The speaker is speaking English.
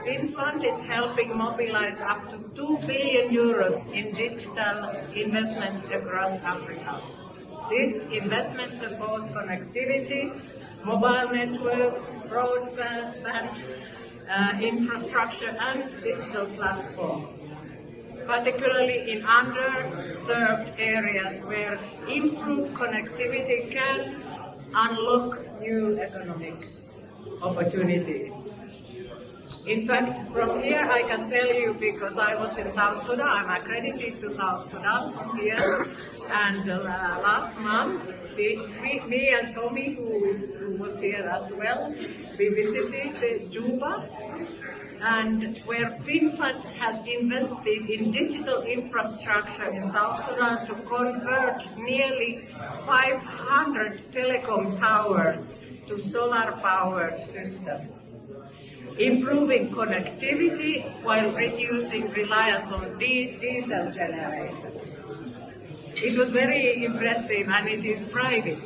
Finnfund is helping mobilize up to 2 billion euros in digital investments across Africa. These investments support connectivity, mobile networks, broadband infrastructure, and digital platforms, particularly in underserved areas where improved connectivity can unlock new economic opportunities. In fact, from here I can tell you, because I was in South Sudan, I'm accredited to South Sudan from here, and last month, me and Tommy, who was here as well, we visited Juba, and where Finnfund has invested in digital infrastructure in South Sudan to convert nearly 500 telecom towers to solar-powered systems, improving connectivity while reducing reliance on diesel generators. It was very impressive, and it is private.